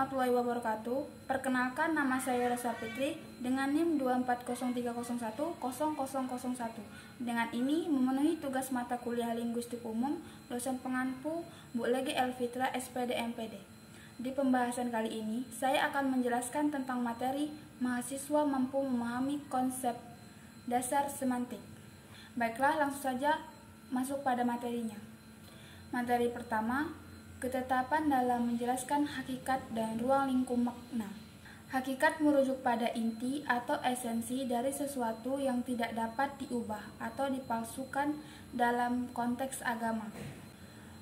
warahmatullahi wabarakatuh. Perkenalkan, nama saya Rosa Fitri dengan NIM 24030100001. Dengan ini memenuhi tugas mata kuliah Linguistik Umum, dosen pengampu Bu Lege Elfitra SPD MPD. Di pembahasan kali ini, saya akan menjelaskan tentang materi mahasiswa mampu memahami konsep dasar semantik. Baiklah, langsung saja masuk pada materinya. Materi pertama, ketetapan dalam menjelaskan hakikat dan ruang lingkup makna. Hakikat merujuk pada inti atau esensi dari sesuatu yang tidak dapat diubah atau dipalsukan dalam konteks agama.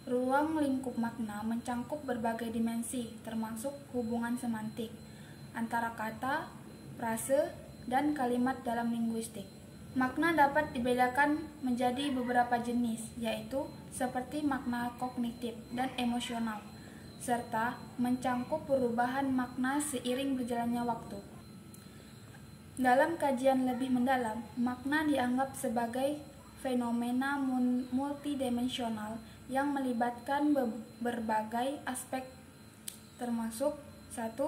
Ruang lingkup makna mencangkup berbagai dimensi, termasuk hubungan semantik antara kata, frase, dan kalimat dalam linguistik. Makna dapat dibedakan menjadi beberapa jenis, yaitu seperti makna kognitif dan emosional, serta mencangkup perubahan makna seiring berjalannya waktu. Dalam kajian lebih mendalam, makna dianggap sebagai fenomena multidimensional yang melibatkan berbagai aspek, termasuk 1.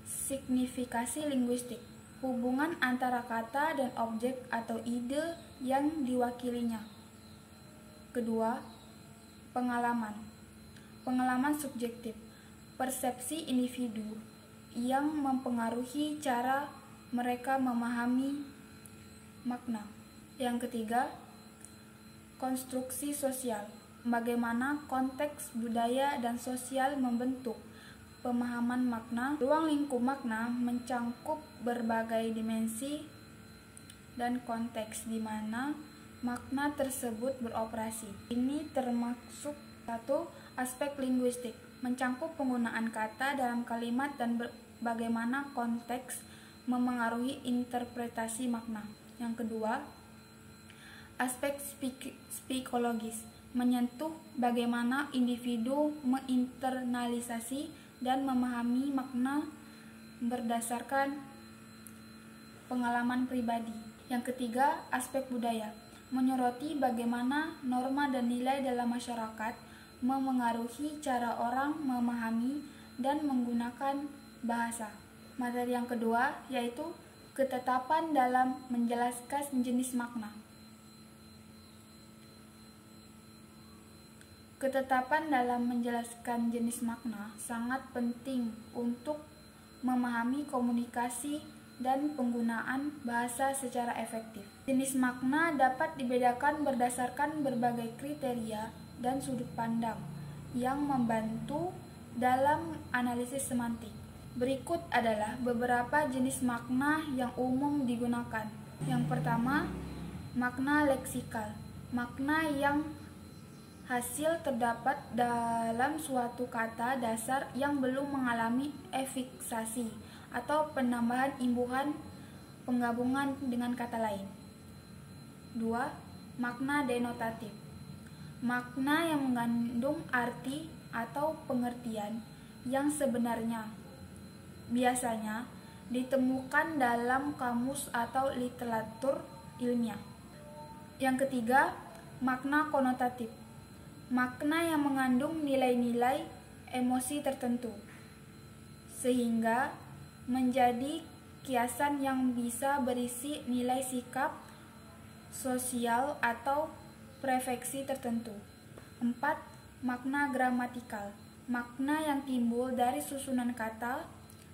Signifikasi linguistik, hubungan antara kata dan objek atau ide yang diwakilinya. Kedua, pengalaman subjektif, persepsi individu yang mempengaruhi cara mereka memahami makna. Yang ketiga, konstruksi sosial, bagaimana konteks budaya dan sosial membentuk pemahaman makna. Ruang lingkup makna mencangkup berbagai dimensi dan konteks di mana makna tersebut beroperasi. Ini termasuk 1. Aspek linguistik, mencangkup penggunaan kata dalam kalimat dan bagaimana konteks memengaruhi interpretasi makna. Yang kedua, aspek psikologis, menyentuh bagaimana individu menginternalisasi dan memahami makna berdasarkan pengalaman pribadi. Yang ketiga, aspek budaya, menyoroti bagaimana norma dan nilai dalam masyarakat memengaruhi cara orang memahami dan menggunakan bahasa. Materi yang kedua yaitu ketetapan dalam menjelaskan jenis makna. Ketetapan dalam menjelaskan jenis makna sangat penting untuk memahami komunikasi dan penggunaan bahasa secara efektif. Jenis makna dapat dibedakan berdasarkan berbagai kriteria dan sudut pandang yang membantu dalam analisis semantik. Berikut adalah beberapa jenis makna yang umum digunakan. Yang pertama, makna leksikal, makna yang hasil terdapat dalam suatu kata dasar yang belum mengalami efiksasi atau penambahan imbuhan penggabungan dengan kata lain. 2. Makna denotatif, makna yang mengandung arti atau pengertian yang sebenarnya, biasanya ditemukan dalam kamus atau literatur ilmiah. Yang ketiga, makna konotatif, makna yang mengandung nilai-nilai emosi tertentu, sehingga menjadi kiasan yang bisa berisi nilai sikap sosial atau prefeksi tertentu. 4. Makna gramatikal, makna yang timbul dari susunan kata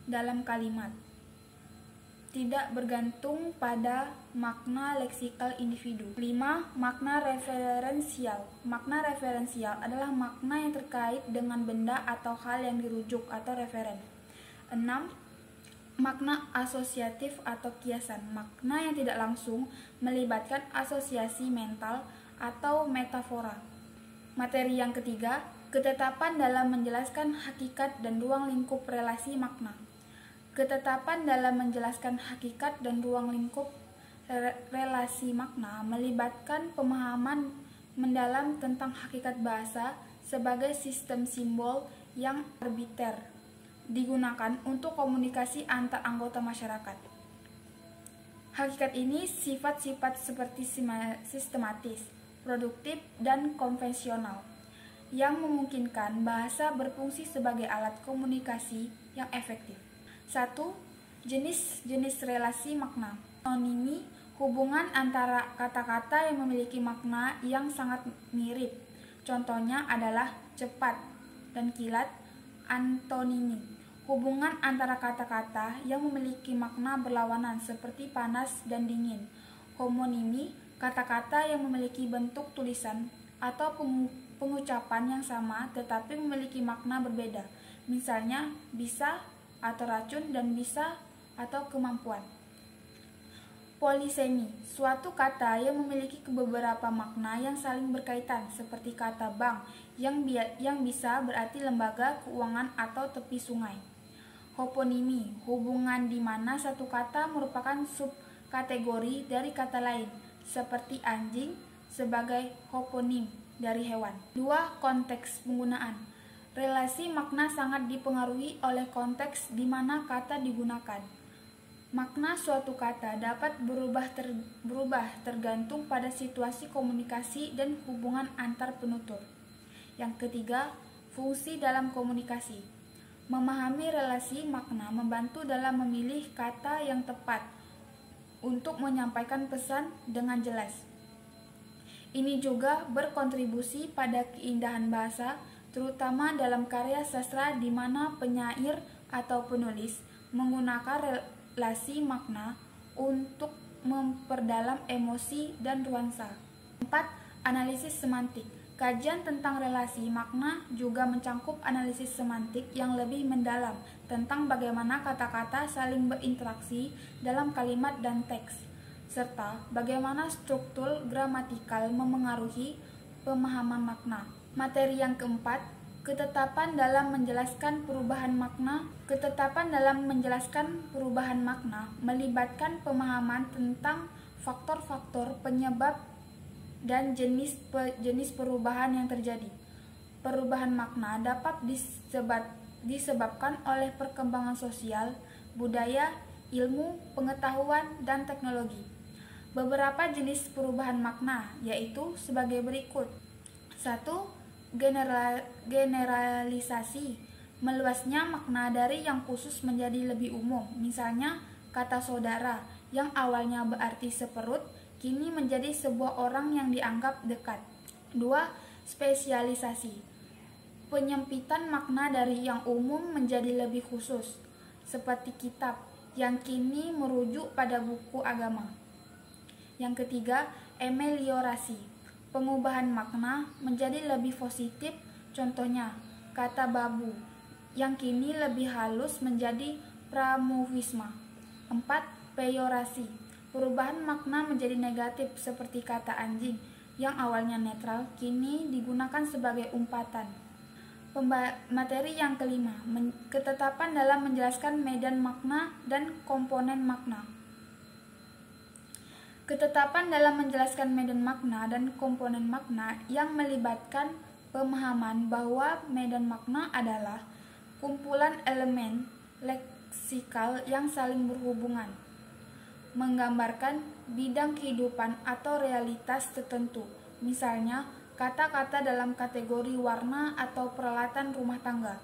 dalam kalimat, tidak bergantung pada makna leksikal individu. 5. Makna referensial, makna referensial adalah makna yang terkait dengan benda atau hal yang dirujuk atau referen. 6. Makna asosiatif atau kiasan, makna yang tidak langsung melibatkan asosiasi mental atau metafora. Materi yang ketiga, ketetapan dalam menjelaskan hakikat dan ruang lingkup relasi makna. Ketetapan dalam menjelaskan hakikat dan ruang lingkup relasi makna melibatkan pemahaman mendalam tentang hakikat bahasa sebagai sistem simbol yang arbiter digunakan untuk komunikasi antar anggota masyarakat. Hakikat ini sifat-sifat seperti sistematis, produktif, dan konvensional yang memungkinkan bahasa berfungsi sebagai alat komunikasi yang efektif. 1. Jenis-jenis relasi makna. Antonimi, hubungan antara kata-kata yang memiliki makna yang sangat mirip. Contohnya adalah cepat dan kilat. Antonimi, hubungan antara kata-kata yang memiliki makna berlawanan seperti panas dan dingin. Homonimi, kata-kata yang memiliki bentuk tulisan atau pengucapan yang sama tetapi memiliki makna berbeda. Misalnya bisa atau racun dan bisa atau kemampuan. Polisemi, suatu kata yang memiliki beberapa makna yang saling berkaitan, seperti kata bank yang bisa berarti lembaga keuangan atau tepi sungai. Hoponimi, hubungan di mana satu kata merupakan subkategori dari kata lain, seperti anjing sebagai hoponim dari hewan. 2. Konteks penggunaan. Relasi makna sangat dipengaruhi oleh konteks di mana kata digunakan. Makna suatu kata dapat berubah tergantung pada situasi komunikasi dan hubungan antar penutur. Yang ketiga, fungsi dalam komunikasi. Memahami relasi makna membantu dalam memilih kata yang tepat untuk menyampaikan pesan dengan jelas. Ini juga berkontribusi pada keindahan bahasa, terutama dalam karya sastra di mana penyair atau penulis menggunakan relasi makna untuk memperdalam emosi dan nuansa. 4. Analisis semantik. Kajian tentang relasi makna juga mencakup analisis semantik yang lebih mendalam tentang bagaimana kata-kata saling berinteraksi dalam kalimat dan teks, serta bagaimana struktur gramatikal memengaruhi pemahaman makna. Materi yang keempat, ketetapan dalam menjelaskan perubahan makna. Ketetapan dalam menjelaskan perubahan makna melibatkan pemahaman tentang faktor-faktor penyebab dan jenis perubahan yang terjadi. Perubahan makna dapat disebabkan oleh perkembangan sosial, budaya, ilmu, pengetahuan, dan teknologi. Beberapa jenis perubahan makna yaitu sebagai berikut. 1. Generalisasi, meluasnya makna dari yang khusus menjadi lebih umum. Misalnya, kata saudara yang awalnya berarti seperut, kini menjadi sebuah orang yang dianggap dekat. 2. Spesialisasi, penyempitan makna dari yang umum menjadi lebih khusus, seperti kitab yang kini merujuk pada buku agama. Yang ketiga, ameliorasi, pengubahan makna menjadi lebih positif, contohnya kata babu yang kini lebih halus menjadi pramuwisma. 4. Peyorasi, perubahan makna menjadi negatif seperti kata anjing yang awalnya netral kini digunakan sebagai umpatan. Materi yang kelima, ketetapan dalam menjelaskan medan makna dan komponen makna. Ketetapan dalam menjelaskan medan makna dan komponen makna yang melibatkan pemahaman bahwa medan makna adalah kumpulan elemen leksikal yang saling berhubungan, menggambarkan bidang kehidupan atau realitas tertentu, misalnya kata-kata dalam kategori warna atau peralatan rumah tangga.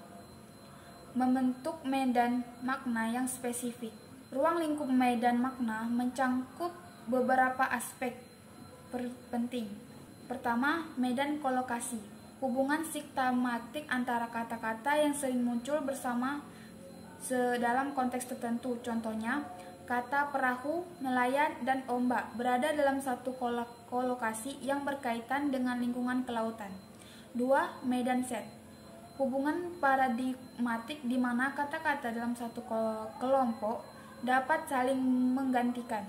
Membentuk medan makna yang spesifik. Ruang lingkup medan makna mencakup beberapa aspek penting. Pertama, medan kolokasi, hubungan sistematik antara kata-kata yang sering muncul bersama dalam konteks tertentu. Contohnya, kata perahu, nelayan, dan ombak berada dalam satu kolokasi yang berkaitan dengan lingkungan kelautan. 2. Medan set, hubungan paradigmatik di mana kata-kata dalam satu kelompok dapat saling menggantikan.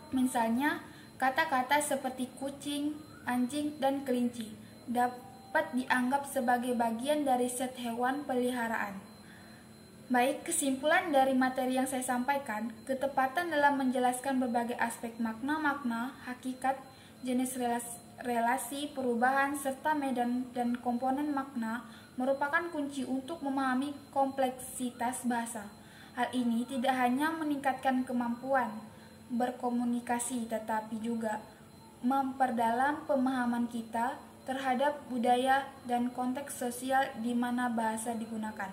Misalnya, kata-kata seperti kucing, anjing, dan kelinci dapat dianggap sebagai bagian dari set hewan peliharaan. Baik, kesimpulan dari materi yang saya sampaikan, ketepatan dalam menjelaskan berbagai aspek makna-makna, hakikat, jenis relasi, perubahan, serta medan dan komponen makna merupakan kunci untuk memahami kompleksitas bahasa. Hal ini tidak hanya meningkatkan kemampuan berkomunikasi, tetapi juga memperdalam pemahaman kita terhadap budaya dan konteks sosial di mana bahasa digunakan.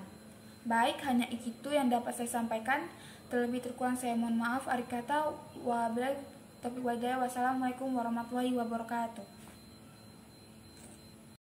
Baik, hanya itu yang dapat saya sampaikan. Terlebih terkurang saya mohon maaf. Wassalamualaikum warahmatullahi wabarakatuh.